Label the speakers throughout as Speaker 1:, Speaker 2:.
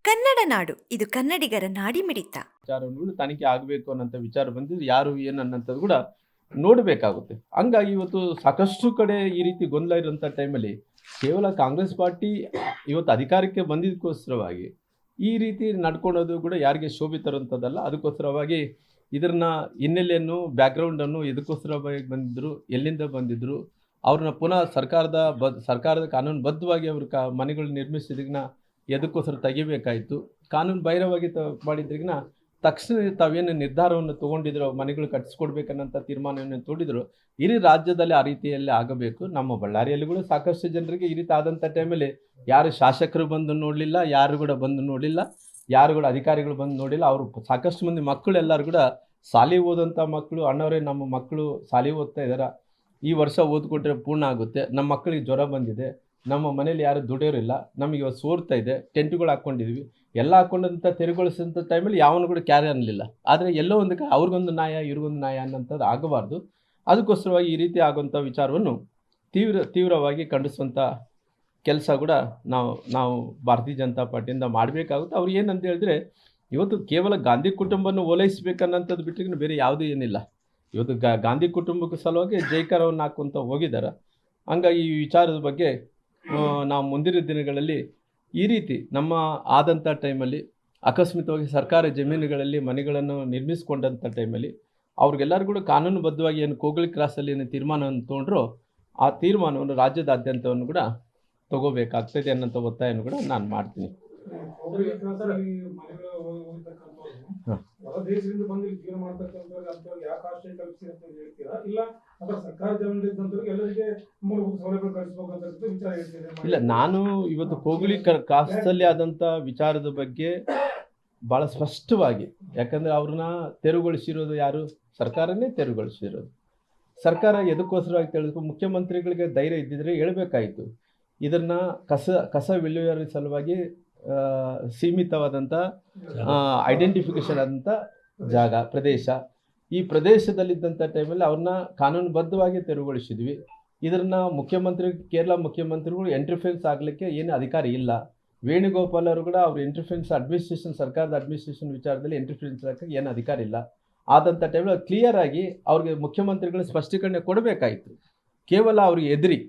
Speaker 1: ಕನ್ನಡ ನಾಡು ಇದು ಕನ್ನಡಿಗರ ನಾಡಿಮಿಡಿತ.
Speaker 2: ವಿಚಾರಗಳು ತನಿಖೆ ಆಗಬೇಕು ಅನ್ನೋಂಥ ವಿಚಾರ ಬಂದಿದ್ದು ಯಾರು ಏನು ಅನ್ನೋಂಥದ್ದು ಕೂಡ ನೋಡಬೇಕಾಗುತ್ತೆ. ಹಂಗಾಗಿ ಇವತ್ತು ಸಾಕಷ್ಟು ಕಡೆ ಈ ರೀತಿ ಗೊಂದಲ ಇರುವಂಥ ಟೈಮಲ್ಲಿ ಕೇವಲ ಕಾಂಗ್ರೆಸ್ ಪಾರ್ಟಿ ಇವತ್ತು ಅಧಿಕಾರಕ್ಕೆ ಬಂದಿದ್ದಕ್ಕೋಸ್ಕರವಾಗಿ ಈ ರೀತಿ ನಡ್ಕೊಳೋದು ಕೂಡ ಯಾರಿಗೆ ಶೋಭೆ ತರುವಂಥದ್ದಲ್ಲ. ಅದಕ್ಕೋಸ್ಕರವಾಗಿ ಇದನ್ನ ಹಿನ್ನೆಲೆಯನ್ನು ಬ್ಯಾಕ್ಗ್ರೌಂಡನ್ನು ಎದಕ್ಕೋಸ್ಕರವಾಗಿ ಬಂದಿದ್ದರು, ಎಲ್ಲಿಂದ ಬಂದಿದ್ದರು, ಅವ್ರನ್ನ ಪುನಃ ಸರ್ಕಾರದ ಕಾನೂನುಬದ್ಧವಾಗಿ ಅವ್ರ ಮನೆಗಳು ನಿರ್ಮಿಸಿದ್ರಿಗಿನ ಎದಕ್ಕೋಸ್ಕರ ತೆಗಿಬೇಕಾಯಿತು. ಕಾನೂನು ಬಾಹಿರವಾಗಿ ಮಾಡಿದ್ರಿಗಿನ ತಕ್ಷಣ ತಾವೇನು ನಿರ್ಧಾರವನ್ನು ತೊಗೊಂಡಿದ್ರು, ಮನೆಗಳು ಕಟ್ಟಿಸ್ಕೊಡ್ಬೇಕನ್ನಂಥ ತೀರ್ಮಾನವನ್ನು ತೊಗೊಂಡಿದ್ರು. ಇಡೀ ರಾಜ್ಯದಲ್ಲಿ ಆ ರೀತಿಯಲ್ಲಿ ಆಗಬೇಕು. ನಮ್ಮ ಬಳ್ಳಾರಿಯಲ್ಲಿ ಕೂಡ ಸಾಕಷ್ಟು ಜನರಿಗೆ ಈ ರೀತಿ ಆದಂಥ ಟೈಮಲ್ಲಿ ಯಾರು ಶಾಸಕರು ಬಂದು ನೋಡಲಿಲ್ಲ, ಯಾರು ಕೂಡ ಬಂದು ನೋಡಲಿಲ್ಲ, ಯಾರು ಕೂಡ ಅಧಿಕಾರಿಗಳು ಬಂದು ನೋಡಿಲ್ಲ. ಅವರು ಸಾಕಷ್ಟು ಮಂದಿ ಮಕ್ಕಳು ಎಲ್ಲರೂ ಕೂಡ ಶಾಲೆ ಓದಂಥ ಮಕ್ಕಳು, ಅಣ್ಣವರೇ ನಮ್ಮ ಮಕ್ಕಳು ಶಾಲೆ ಓದ್ತಾ ಇದ್ದಾರೆ, ಈ ವರ್ಷ ಓದ್ಕೊಟ್ರೆ ಪೂರ್ಣ ಆಗುತ್ತೆ, ನಮ್ಮ ಮಕ್ಕಳಿಗೆ ಜ್ವರ ಬಂದಿದೆ, ನಮ್ಮ ಮನೇಲಿ ಯಾರು ದುಡಿಯೋರಿಲ್ಲ, ನಮಗೆ ಇವತ್ತು ಸೋರ್ತಾ ಇದೆ, ಟೆಂಟ್ಗಳು ಹಾಕ್ಕೊಂಡಿದ್ವಿ, ಎಲ್ಲ ಹಾಕ್ಕೊಂಡಂಥ ತೆರವುಗೊಳಿಸಿದಂಥ ಟೈಮಲ್ಲಿ ಯಾವನು ಕೂಡ ಕ್ಯಾರಿ ಅನ್ನಲಿಲ್ಲ. ಆದರೆ ಎಲ್ಲೋ ಒಂದು ಅವ್ರಿಗೊಂದು ನ್ಯಾಯ ಇವ್ರಿಗೊಂದು ನ್ಯಾಯ ಅನ್ನೋಂಥದ್ದು ಆಗಬಾರ್ದು. ಅದಕ್ಕೋಸ್ಕರವಾಗಿ ಈ ರೀತಿ ಆಗುವಂಥ ವಿಚಾರವನ್ನು ತೀವ್ರವಾಗಿ ಖಂಡಿಸುವಂಥ ಕೆಲಸ ಕೂಡ ನಾವು ಭಾರತೀಯ ಜನತಾ ಪಾರ್ಟಿಯಿಂದ ಮಾಡಬೇಕಾಗುತ್ತೆ. ಅವ್ರು ಏನಂತ ಹೇಳಿದ್ರೆ, ಇವತ್ತು ಕೇವಲ ಗಾಂಧಿ ಕುಟುಂಬವನ್ನು ಓಲೈಸಬೇಕನ್ನೋಂಥದ್ದು ಬಿಟ್ಟರೆ ಬೇರೆ ಯಾವುದೂ ಏನಿಲ್ಲ. ಇವತ್ತು ಗಾಂಧಿ ಕುಟುಂಬಕ್ಕೆ ಸಲುವಾಗಿ ಜೈಕಾರವನ್ನು ಹಾಕುವಂತ ಹೋಗಿದ್ದಾರೆ. ಹಂಗಾಗಿ ಈ ವಿಚಾರದ ಬಗ್ಗೆ ನಾವು ಮುಂದಿನ ದಿನಗಳಲ್ಲಿ ಈ ರೀತಿ ನಮ್ಮ ಆದಂಥ ಟೈಮಲ್ಲಿ ಅಕಸ್ಮಿತವಾಗಿ ಸರ್ಕಾರ ಜಮೀನುಗಳಲ್ಲಿ ಮನೆಗಳನ್ನು ನಿರ್ಮಿಸಿಕೊಂಡಂಥ ಟೈಮಲ್ಲಿ ಅವ್ರಿಗೆಲ್ಲರಿಗೂ ಕೂಡ ಕಾನೂನುಬದ್ಧವಾಗಿ ಏನು ಕೋಗಳಿ ಕ್ರಾಸಲ್ಲಿ ಏನು ತೀರ್ಮಾನವನ್ನು ತೊಗೊಂಡ್ರೋ ಆ ತೀರ್ಮಾನವನ್ನು ರಾಜ್ಯದಾದ್ಯಂತವನ್ನು ಕೂಡ ತಗೋಬೇಕಾಗ್ತದೆ ಅನ್ನೋಂಥ ಒತ್ತಾಯವನ್ನು ಕೂಡ ನಾನು ಮಾಡ್ತೀನಿ. ಇಲ್ಲ, ನಾನು ಇವತ್ತು ಕೋಗಳಿ ಕಾಸ್ತಲ್ಲಿ ಆದಂಥ ವಿಚಾರದ ಬಗ್ಗೆ ಭಾಳ ಸ್ಪಷ್ಟವಾಗಿ, ಯಾಕಂದರೆ ಅವ್ರನ್ನ ತೆರವುಗೊಳಿಸಿರೋದು ಯಾರು? ಸರ್ಕಾರನೇ ತೆರವುಗೊಳಿಸಿರೋದು. ಸರ್ಕಾರ ಎದಕ್ಕೋಸ್ಕರವಾಗಿ ತಿಳಿದು ಮುಖ್ಯಮಂತ್ರಿಗಳಿಗೆ ಧೈರ್ಯ ಇದ್ದಿದ್ರೆ ಹೇಳ್ಬೇಕಾಯಿತು. ಇದನ್ನು ಕಸ ವಿಲೇವಾರಿ ಸಲುವಾಗಿ ಸೀಮಿತವಾದಂಥ ಐಡೆಂಟಿಫಿಕೇಶನ್ ಆದಂಥ ಜಾಗ ಪ್ರದೇಶ, ಈ ಪ್ರದೇಶದಲ್ಲಿದ್ದಂಥ ಟೈಮಲ್ಲಿ ಅವ್ರನ್ನ ಕಾನೂನುಬದ್ಧವಾಗಿ ತೆರವುಗೊಳಿಸಿದ್ವಿ. ಇದನ್ನು ಕೇರಳ ಮುಖ್ಯಮಂತ್ರಿಗಳು ಎಂಟ್ರಿಫೆನ್ಸ್ ಆಗಲಿಕ್ಕೆ ಏನು ಅಧಿಕಾರ ಇಲ್ಲ. ವೇಣುಗೋಪಾಲ್ ಅವರು ಕೂಡ ಅವ್ರ ಎಂಟ್ರಿಫೆನ್ಸ್ ಅಡ್ಮಿನಿಸ್ಟ್ರೇಷನ್, ಸರ್ಕಾರದ ಅಡ್ಮಿನಿಸ್ಟ್ರೇಷನ್ ವಿಚಾರದಲ್ಲಿ ಎಂಟ್ರಿಫೆನ್ಸ್ ಹಾಕಕ್ಕೆ ಏನು ಅಧಿಕಾರ ಇಲ್ಲ. ಆದಂಥ ಟೈಮಲ್ಲಿ ಕ್ಲಿಯರ್ ಆಗಿ ಅವ್ರಿಗೆ ಮುಖ್ಯಮಂತ್ರಿಗಳು ಸ್ಪಷ್ಟೀಕರಣೆ ಕೊಡಬೇಕಾಯಿತು. ಕೇವಲ ಅವ್ರಿಗೆ ಎದುರಿ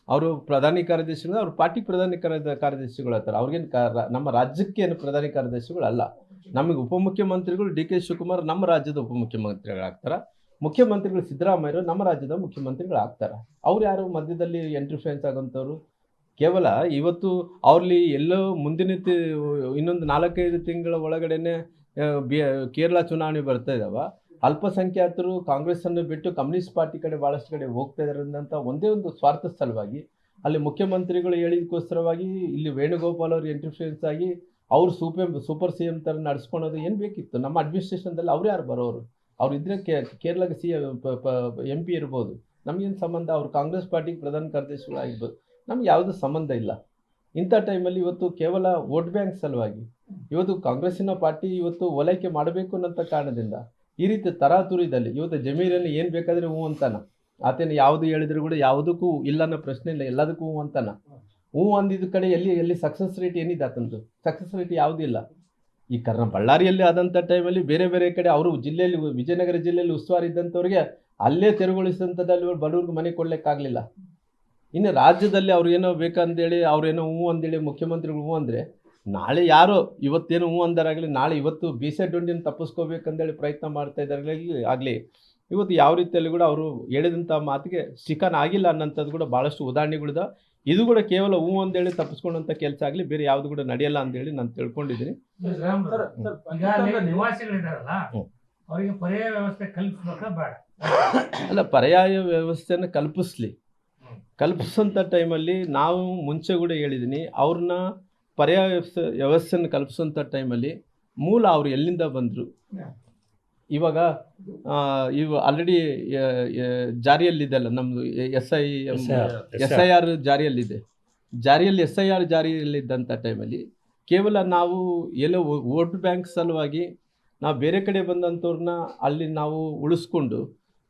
Speaker 2: ಅವರು ಪ್ರಧಾನಿ ಕಾರ್ಯದರ್ಶಿಗಳು, ಅವ್ರ ಪಾರ್ಟಿ ಪ್ರಧಾನಿ ಕಾರ್ಯದರ್ಶಿಗಳು ಆಗ್ತಾರೆ. ಅವ್ರಿಗೇನು ನಮ್ಮ ರಾಜ್ಯಕ್ಕೆ ಏನು ಪ್ರಧಾನಿ ಕಾರ್ಯದರ್ಶಿಗಳು ಅಲ್ಲ. ನಮಗೆ ಉಪಮುಖ್ಯಮಂತ್ರಿಗಳು ಡಿ ಕೆ ಶಿವಕುಮಾರ್ ನಮ್ಮ ರಾಜ್ಯದ ಉಪಮುಖ್ಯಮಂತ್ರಿಗಳಾಗ್ತಾರೆ, ಮುಖ್ಯಮಂತ್ರಿಗಳು ಸಿದ್ದರಾಮಯ್ಯರು ನಮ್ಮ ರಾಜ್ಯದ ಮುಖ್ಯಮಂತ್ರಿಗಳಾಗ್ತಾರೆ. ಅವ್ರು ಯಾರು ಮಧ್ಯದಲ್ಲಿ ಎಂಟ್ರಿಫೆನ್ಸ್ ಆಗೋಂಥವ್ರು? ಕೇವಲ ಇವತ್ತು ಅವ್ರಲ್ಲಿ ಎಲ್ಲೋ ಮುಂದಿನ ಇನ್ನೊಂದು 4-5 ತಿಂಗಳ ಒಳಗಡೆನೆ ಕೇರಳ ಚುನಾವಣೆ ಬರ್ತಾ ಇದ್ದಾವೆ. ಅಲ್ಪಸಂಖ್ಯಾತರು ಕಾಂಗ್ರೆಸ್ಸನ್ನು ಬಿಟ್ಟು ಕಮ್ಯುನಿಸ್ಟ್ ಪಾರ್ಟಿ ಕಡೆ ಭಾಳಷ್ಟು ಕಡೆ ಹೋಗ್ತಾ ಇದ್ದಾರೆ ಅಂತ ಒಂದೇ ಒಂದು ಸ್ವಾರ್ಥ ಸಲುವಾಗಿ ಅಲ್ಲಿ ಮುಖ್ಯಮಂತ್ರಿಗಳು ಹೇಳಿದಕ್ಕೋಸ್ಕರವಾಗಿ ಇಲ್ಲಿ ವೇಣುಗೋಪಾಲ್ ಅವರು ಎಂಟ್ರಿಫೆನ್ಸ್ ಆಗಿ ಅವ್ರು ಸೂಪರ್ ಸಿ ಎಂ ಥರ ನಡೆಸ್ಕೊಳೋದು ಏನು ಬೇಕಿತ್ತು? ನಮ್ಮ ಅಡ್ಮಿನಿಸ್ಟ್ರೇಷನ್ದಲ್ಲಿ ಅವ್ರು ಯಾರು ಬರೋರು? ಅವ್ರು ಇದ್ರೆ ಕೇರಳಕ್ಕೆ ಎಂ ಪಿ ಇರ್ಬೋದು, ನಮಗೇನು ಸಂಬಂಧ? ಅವ್ರು ಕಾಂಗ್ರೆಸ್ ಪಾರ್ಟಿಗೆ ಪ್ರಧಾನ ಕಾರ್ಯದರ್ಶಿಗಳು ಆಗಿರ್ಬೋದು, ನಮ್ಗೆ ಯಾವುದೂ ಸಂಬಂಧ ಇಲ್ಲ. ಇಂಥ ಟೈಮಲ್ಲಿ ಇವತ್ತು ಕೇವಲ ವೋಟ್ ಬ್ಯಾಂಕ್ ಸಲುವಾಗಿ ಇವತ್ತು ಕಾಂಗ್ರೆಸ್ಸಿನ ಪಾರ್ಟಿ ಇವತ್ತು ಓಲೈಕೆ ಮಾಡಬೇಕು ಅನ್ನೋಂಥ ಕಾರಣದಿಂದ ಈ ರೀತಿ ತರಾತುರಿದಲ್ಲಿ ಇವತ್ತು ಜಮೀರಲ್ಲಿ ಏನು ಬೇಕಾದರೆ ಹ್ಞೂ ಅಂತಾನ. ಆತೇನು ಯಾವುದು ಹೇಳಿದ್ರು ಕೂಡ ಯಾವುದಕ್ಕೂ ಇಲ್ಲ ಅನ್ನೋ ಪ್ರಶ್ನೆ ಇಲ್ಲ, ಎಲ್ಲದಕ್ಕೂ ಹ್ಞೂ ಅಂತಾನ. ಹ್ಞೂ ಅಂದಿದ್ದ ಕಡೆ ಎಲ್ಲಿ ಸಕ್ಸಸ್ ರೇಟ್ ಏನಿದೆ ಆತಂದು? ಸಕ್ಸಸ್ ರೇಟ್ ಯಾವುದೂ ಇಲ್ಲ. ಈ ಬಳ್ಳಾರಿಯಲ್ಲಿ ಆದಂಥ ಟೈಮಲ್ಲಿ ಬೇರೆ ಬೇರೆ ಕಡೆ ಅವರು ಜಿಲ್ಲೆಯಲ್ಲಿ, ವಿಜಯನಗರ ಜಿಲ್ಲೆಯಲ್ಲಿ ಉಸ್ತುವಾರಿ ಇದ್ದಂಥವ್ರಿಗೆ ಅಲ್ಲೇ ತೆರವುಗೊಳಿಸಿದಂಥದ್ದಲ್ಲಿ ಬಡವ್ರಿಗೆ ಮನೆ ಕೊಡ್ಲಿಕ್ಕಾಗಲಿಲ್ಲ. ಇನ್ನು ರಾಜ್ಯದಲ್ಲಿ ಅವ್ರು ಏನೋ ಬೇಕಂದೇಳಿ ಅವ್ರೇನೋ ಹ್ಞೂ ಅಂದೇಳಿ ಮುಖ್ಯಮಂತ್ರಿಗಳು ಹ್ಞೂ ಅಂದರೆ ನಾಳೆ ಯಾರೋ ಇವತ್ತೇನು ಹ್ಞೂ ಅಂದಾರಾಗಲಿ, ನಾಳೆ ಇವತ್ತು ಬೀಸೆಡ್ಡುಂಡಿನ ತಪ್ಪಿಸ್ಕೋಬೇಕಂದೇಳಿ ಪ್ರಯತ್ನ ಮಾಡ್ತಾ ಇದ್ದಾರೆ ಆಗಲಿ, ಇವತ್ತು ಯಾವ ರೀತಿಯಲ್ಲಿ ಕೂಡ ಅವರು ಹೇಳಿದಂಥ ಮಾತಿಗೆ ಸ್ಟಿಕನ್ ಆಗಿಲ್ಲ ಅನ್ನೋಂಥದ್ದು ಕೂಡ ಭಾಳಷ್ಟು ಉದಾಹರಣೆಗಳಿದ. ಇದು ಕೂಡ ಕೇವಲ ಹ್ಞೂ ಅಂದೇಳಿ ತಪ್ಪಿಸ್ಕೊಂಡಂಥ ಕೆಲಸ ಆಗಲಿ, ಬೇರೆ ಯಾವುದು ಕೂಡ ನಡೆಯಲ್ಲ ಅಂತೇಳಿ ನಾನು ತಿಳ್ಕೊಂಡಿದ್ದೀನಿ. ಅಲ್ಲ, ಪರ್ಯಾಯ ವ್ಯವಸ್ಥೆಯನ್ನು ಕಲ್ಪಿಸೋಂಥ ಟೈಮಲ್ಲಿ ನಾವು ಮುಂಚೆ ಕೂಡ ಹೇಳಿದ್ದೀನಿ, ಅವ್ರನ್ನ ಪರ್ಯಾಯ ವ್ಯವಸ್ಥೆಯನ್ನು ಕಲ್ಪಿಸೋಂಥ ಟೈಮಲ್ಲಿ ಮೂಲ ಅವರು ಎಲ್ಲಿಂದ ಬಂದರು? ಇವಾಗ ಆಲ್ರೆಡಿ ಜಾರಿಯಲ್ಲಿದೆಲ್ಲ ನಮ್ಮದು SIR ಜಾರಿಯಲ್ಲಿದೆ. ಜಾರಿಯಲ್ಲಿದ್ದಂಥ ಟೈಮಲ್ಲಿ ಕೇವಲ ನಾವು ಎಲ್ಲೋ ವೋಟ್ ಬ್ಯಾಂಕ್ ಸಲುವಾಗಿ ನಾವು ಬೇರೆ ಕಡೆ ಬಂದಂಥವ್ರನ್ನ ಅಲ್ಲಿ ನಾವು ಉಳಿಸ್ಕೊಂಡು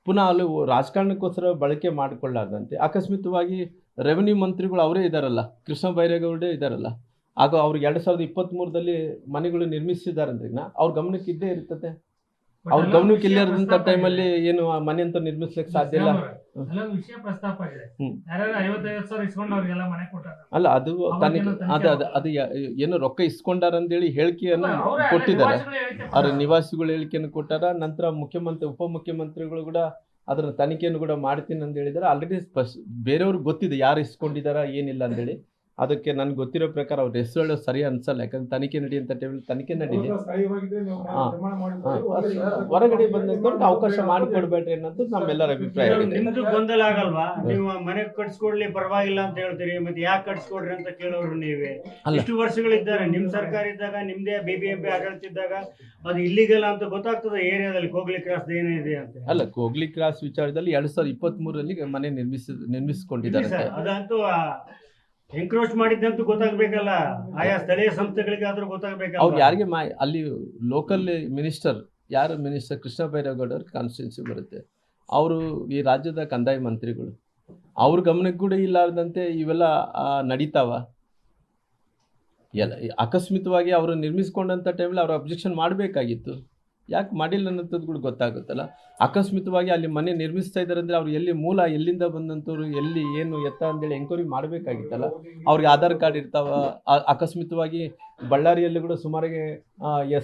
Speaker 2: ಪುನಃ ಅಲ್ಲಿ ರಾಜಕಾರಣಕ್ಕೋಸ್ಕರ ಬಳಕೆ ಮಾಡಿಕೊಳ್ಳಾರ್ದಂತೆ ಅಕಸ್ಮಿತವಾಗಿ ರೆವೆನ್ಯೂ ಮಂತ್ರಿಗಳು ಅವರೇ ಇದ್ದಾರಲ್ಲ, ಕೃಷ್ಣ ಬೈರೇಗೌಡರೇ ಇದ್ದಾರಲ್ಲ, ಆಗ ಅವ್ರಿಗೆ 2023ರಲ್ಲಿ ಮನೆಗಳು ನಿರ್ಮಿಸಿದಾರಂದ್ರೆ ಅವ್ರ ಗಮನಕ್ಕೆ ಇದ್ದೇ ಇರ್ತದೆ. ಅವ್ರ ಗಮನಕ್ಕೆ ಇಲ್ಲೇ ಇರೋದಂಥ ಟೈಮಲ್ಲಿ ಏನು ಆ ಮನೆ ಅಂತ ನಿರ್ಮಿಸ್ಲಿಕ್ಕೆ ಸಾಧ್ಯ ಇಲ್ಲ.
Speaker 3: ವಿಷಯ ಪ್ರಸ್ತಾಪ ಇದೆ. ಯಾರು 55,000 ಇಸ್ಕೊಂಡು ಅವ್ರಿಗೆಲ್ಲ ಮನೆ ಕೊಟ್ಟಾರ.
Speaker 2: ಅಲ್ಲ ಅದು ತನಿಖೆ ಅದು ಏನೋ ರೊಕ್ಕ ಇಸ್ಕೊಂಡಾರ ಅಂತೇಳಿ ಹೇಳಿಕೆಯನ್ನು ಕೊಟ್ಟಿದ್ದಾರೆ. ಅವ್ರ ನಿವಾಸಿಗಳು ಹೇಳಿಕೆಯನ್ನು ಕೊಟ್ಟಾರ. ನಂತರ ಉಪಮುಖ್ಯಮಂತ್ರಿಗಳು ಕೂಡ ಅದರ ತನಿಖೆಯನ್ನು ಕೂಡ ಮಾಡ್ತೀನಿ ಅಂತ ಹೇಳಿದಾರೆ. ಆಲ್ರೆಡಿ ಬೇರೆಯವ್ರಿಗೆ ಗೊತ್ತಿದೆ ಯಾರು ಇಸ್ಕೊಂಡಿದಾರ ಏನಿಲ್ಲ ಅಂತೇಳಿ. ಅದಕ್ಕೆ ನನ್ಗೆ ಗೊತ್ತಿರೋ ಪ್ರಕಾರ ಅವ್ರ ಹೆಸರು ಹೇಳೋದು ಸರಿ ಅನ್ಸಲ್ಲ. ಯಾಕಂದ್ರೆ ತನಿಖೆ ನಡೆಯುವಂಥ ಟೈಮಲ್ಲಿ ತನಿಖೆ ನಡೀಲಿ. ಹೊರಗಡೆ ಬಂದಂತ ಅವಕಾಶ ಮಾಡಿಕೊಡ್ಬೇಡ್ರಿ ಅನ್ನೋದು ನಮ್ಮೆಲ್ಲರ ಅಭಿಪ್ರಾಯ ಆಗಿದೆ.
Speaker 4: ನಿಮ್ದು ಗೊಂದಲ ಆಗಲ್ವಾ? ನೀವು ಮನೆ ಕಟ್ಸ್ಕೊಡ್ಲಿ ಪರವಾಗಿಲ್ಲ ಅಂತ ಹೇಳ್ತೀರಿ, ಮತ್ತೆ ಯಾಕೆ ಕಟ್ಸ್ಕೊಡ್ರಿ ಅಂತ ಕೇಳೋರು ನೀವೇ. ಇಷ್ಟು ವರ್ಷಗಳಿದ್ದಾರೆ ನಿಮ್ ಸರ್ಕಾರ ಇದ್ದಾಗ, ನಿಮ್ದೇ BBMP ಆಡಳಿತ ಇದ್ದಾಗ ಅದು ಇಲ್ಲಿಗಲ್ಲ ಅಂತ ಗೊತ್ತಾಗ್ತದೆ ಏರಿಯಾದಲ್ಲಿ ಕೋಗ್ಲಿ ಕ್ರಾಸ್ ಏನಿದೆ ಅಂತ.
Speaker 2: ಅಲ್ಲ, ಕೋಗ್ಲಿ ಕ್ರಾಸ್ ವಿಚಾರದಲ್ಲಿ 2023ರಲ್ಲಿ ಮನೆ ನಿರ್ಮಿಸಿಕೊಂಡಿದ್ದಾರೆ.
Speaker 4: ಅದಂತೂ ಎನ್ಕ್ರೋಚ್ ಮಾಡಿದ್ದಂತೂ ಗೊತ್ತಾಗ್ಬೇಕಲ್ಲ, ಆಯಾ ಸ್ಥಳೀಯ ಸಂಸ್ಥೆಗಳಿಗೆ ಆದ್ರೂ ಗೊತ್ತಾಗ್ಬೇಕಲ್ಲ.
Speaker 2: ಅವ್ರು ಯಾರಿಗೆ ಅಲ್ಲಿ ಲೋಕಲ್ ಮಿನಿಸ್ಟರ್ ಕೃಷ್ಣ ಬೈರೇಗೌಡ ಅವ್ರ ಕಾನ್ಸ್ಟಿಟ್ಯೂನ್ಸಿ ಬರುತ್ತೆ. ಅವರು ಈ ರಾಜ್ಯದ ಕಂದಾಯ ಮಂತ್ರಿಗಳು. ಅವ್ರ ಗಮನಕ್ಕೆ ಕೂಡ ಇಲ್ಲಾರ್ದಂತೆ ಇವೆಲ್ಲ ನಡೀತಾವ. ಅಕಸ್ಮಿತವಾಗಿ ಅವರು ನಿರ್ಮಿಸ್ಕೊಂಡಂಥ ಟೈಮಲ್ಲಿ ಅವ್ರು ಅಬ್ಜೆಕ್ಷನ್ ಮಾಡಬೇಕಾಗಿತ್ತು. ಯಾಕೆ ಮಾಡಿಲ್ಲ ಅನ್ನೋಂಥದ್ದು ಕೂಡ ಗೊತ್ತಾಗುತ್ತಲ್ಲ. ಅಕಸ್ಮಿತವಾಗಿ ಅಲ್ಲಿ ಮನೆ ನಿರ್ಮಿಸ್ತಾ ಇದ್ದಾರೆ ಅಂದರೆ ಅವ್ರು ಎಲ್ಲಿಂದ ಬಂದಂಥವ್ರು, ಎಲ್ಲಿ ಏನು ಎತ್ತ ಅಂತೇಳಿ ಎಂಕ್ವೈರಿ ಮಾಡಬೇಕಾಗಿತ್ತಲ್ಲ. ಅವ್ರಿಗೆ ಆಧಾರ್ ಕಾರ್ಡ್ ಇರ್ತಾವ. ಅಕಸ್ಮಿತವಾಗಿ ಬಳ್ಳಾರಿಯಲ್ಲಿ ಕೂಡ ಸುಮಾರಿಗೆ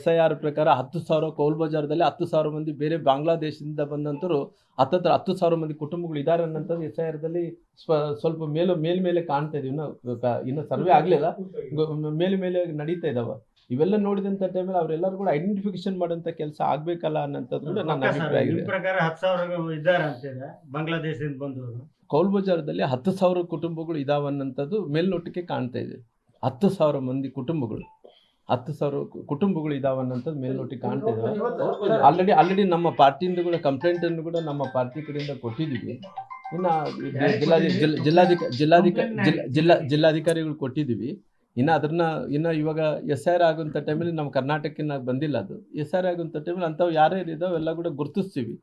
Speaker 2: SIR ಪ್ರಕಾರ 10,000 ಕೌಲ್ ಬಜಾರ್ದಲ್ಲಿ 10,000 ಮಂದಿ ಬೇರೆ ಬಾಂಗ್ಲಾದೇಶದಿಂದ ಬಂದಂಥವ್ರು 10,000 ಮಂದಿ ಕುಟುಂಬಗಳು ಇದ್ದಾರೆ ಅನ್ನೋಂಥದ್ದು SIRದಲ್ಲಿ ಸ್ವಲ್ಪ ಮೇಲೆ ಕಾಣ್ತಾ ಇದೀವಿ. ಇನ್ನು ಸರ್ವೆ ಆಗಲಿಲ್ಲ, ಮೇಲೆ ನಡೀತಾ ಇದ್ದಾವೆ. ಇವೆಲ್ಲ ನೋಡಿದಂಥ ಟೈಮಲ್ಲಿ ಅವರೆಲ್ಲರೂ ಕೂಡ ಐಡೆಂಟಿಫಿಕೇಶನ್ ಮಾಡೋಂಥ ಕೆಲಸ ಆಗಬೇಕಲ್ಲ ಅನ್ನೋಂಥದ್ದು ಕೂಡ ನನ್ನ ಅಭಿಪ್ರಾಯ ಇದೆ.
Speaker 4: ಪ್ರಕಾರ 10,000 ಇದ್ದಾರೆ ಅಂತೀರಾ ಬಾಂಗ್ಲಾದೇಶದಿಂದ ಬಂದವರು?
Speaker 2: ಕೌಲ್ ಬಜಾರ್ದಲ್ಲಿ 10,000 ಕುಟುಂಬಗಳು ಇದಾವೆ ಅನ್ನೋಂಥದ್ದು ಮೇಲ್ನೋಟಕ್ಕೆ ಕಾಣ್ತಾ ಇದೆ. 10,000 ಮಂದಿ ಕುಟುಂಬಗಳು 10,000 ಕುಟುಂಬಗಳು ಇದಾವೆ ಅನ್ನೋಂಥದ್ದು ಮೇಲ್ನೋಟಕ್ಕೆ ಕಾಣ್ತಾ ಇದ್ದಾವೆ. ಆಲ್ರೆಡಿ ನಮ್ಮ ಪಾರ್ಟಿಯಿಂದ ಕೂಡ ಕಂಪ್ಲೇಂಟನ್ನು ಕೂಡ ನಮ್ಮ ಪಾರ್ಟಿ ಕಡೆಯಿಂದ ಕೊಟ್ಟಿದ್ದೀವಿ. ಇನ್ನು ಜಿಲ್ಲಾಧಿಕಾರಿಗಳು ಕೊಟ್ಟಿದ್ದೀವಿ. ಇನ್ನು ಇವಾಗ SIR ಆಗುವಂಥ ಟೈಮಲ್ಲಿ ನಮ್ಮ ಕರ್ನಾಟಕಕ್ಕೆ ಬಂದಿಲ್ಲ. ಅದು SIR ಆಗುವಂಥ ಟೈಮಲ್ಲಿ ಅಂಥವು ಯಾರ್ಯಾರು ಇದಾವೆ ಎಲ್ಲ ಕೂಡ ಗುರುತಿಸ್ತೀವಿ.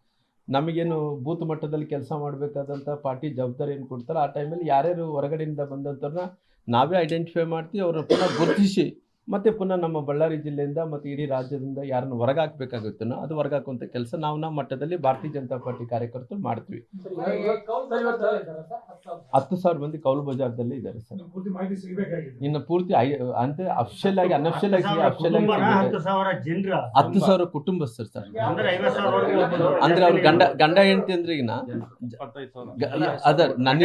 Speaker 2: ನಮಗೇನು ಬೂತ್ ಮಟ್ಟದಲ್ಲಿ ಕೆಲಸ ಮಾಡಬೇಕಾದಂಥ ಪಾರ್ಟಿ ಜವಾಬ್ದಾರಿ ಏನು ಕೊಡ್ತಾರೆ, ಆ ಟೈಮಲ್ಲಿ ಯಾರ್ಯಾರು ಹೊರಗಡೆಯಿಂದ ಬಂದಂಥವ್ರನ್ನ ನಾವೇ ಐಡೆಂಟಿಫೈ ಮಾಡ್ತೀವಿ. ಅವ್ರನ್ನ ಪುನಃ ಗುರುತಿಸಿ ಮತ್ತೆ ಪುನಃ ನಮ್ಮ ಬಳ್ಳಾರಿ ಜಿಲ್ಲೆಯಿಂದ ಮತ್ತು ಇಡೀ ರಾಜ್ಯದಿಂದ ಯಾರನ್ನು ಹೊರಗೆ ಹಾಕಬೇಕಾಗುತ್ತೋ ಅದು ಹೊರಗೆ ಹಾಕುವಂಥ ಕೆಲಸ ನಮ್ಮ ಮಟ್ಟದಲ್ಲಿ ಭಾರತೀಯ ಜನತಾ ಪಾರ್ಟಿ ಕಾರ್ಯಕರ್ತರು ಮಾಡ್ತೀವಿ. 10,000 ಮಂದಿ ಕೌಲು ಬಜಾರ್ದಲ್ಲಿ ಇದ್ದಾರೆ ಸರ್. ಇನ್ನು ಪೂರ್ತಿ ಅಂದ್ರೆ ಅಫಿಷಿಯಲ್ ಆಗಿ 10,000 ಕುಟುಂಬಸ್ಥರು ಸರ್. ಅಂದ್ರೆ ಅವ್ರ ಗಂಡ ಹೆಂಡತಿ ಅಂದ್ರೆ ಈಗ ನನಗೆ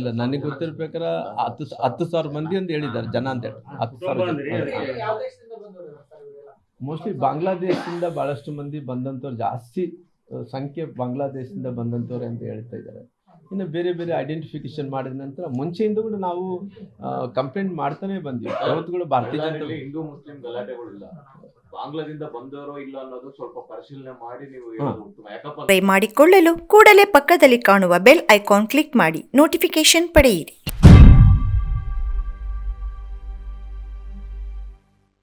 Speaker 2: ಇಲ್ಲ, ನನಗೆ ಗೊತ್ತಿರೋ ಪ್ರಕಾರ 10,000 ಮಂದಿ ಅಂತ ಹೇಳಿದ್ದಾರೆ ಜನ ಅಂತ ಹೇಳಿ. 10,000 ಮೋಸ್ಟ್ಲಿ ಬಾಂಗ್ಲಾದೇಶದಿಂದ ಬಹಳಷ್ಟು ಮಂದಿ ಬಂದಂಥವ್ರು, ಜಾಸ್ತಿ ಸಂಖ್ಯೆ ಬಾಂಗ್ಲಾದೇಶದಿಂದ ಬಂದಂಥವ್ರು ಅಂತ ಹೇಳ್ತಾ ಇದ್ದಾರೆ. ಇನ್ನು ಬೇರೆ ಐಡೆಂಟಿಫಿಕೇಶನ್ ಮಾಡಿದ ನಂತರ ಮುಂಚೆಯಿಂದ ಕೂಡ ನಾವು ಕಂಪ್ಲೇಂಟ್ ಮಾಡ್ತಾನೆ ಬಂದ್ವಿ. ಅವತ್ತುಗಳು ಭಾರತೀಯ ಜನತಾ
Speaker 5: ಹಿಂದೂ ಮುಸ್ಲಿಂ ಗಲಾಟೆಗಳಿಲ್ಲ, ಬಾಂಗ್ಲಾದಿಂದ ಬಂದವರೋ ಇಲ್ಲ ಅನ್ನೋದು ಸ್ವಲ್ಪ ಪರಿಶೀಲನೆ ಮಾಡಿ ನೀವು ಹೇಳೋದು ಉತ್ತಮ. ಯಾಕಪ್ಪ
Speaker 1: ಮಾಡಿಕೊಳ್ಳಲು ಕೂಡಲೇ ಪಕ್ಕದಲ್ಲಿ ಕಾಣುವ ಬೆಲ್ ಐಕಾನ್ ಕ್ಲಿಕ್ ಮಾಡಿ ನೋಟಿಫಿಕೇಶನ್ ಪಡೆಯಿರಿ.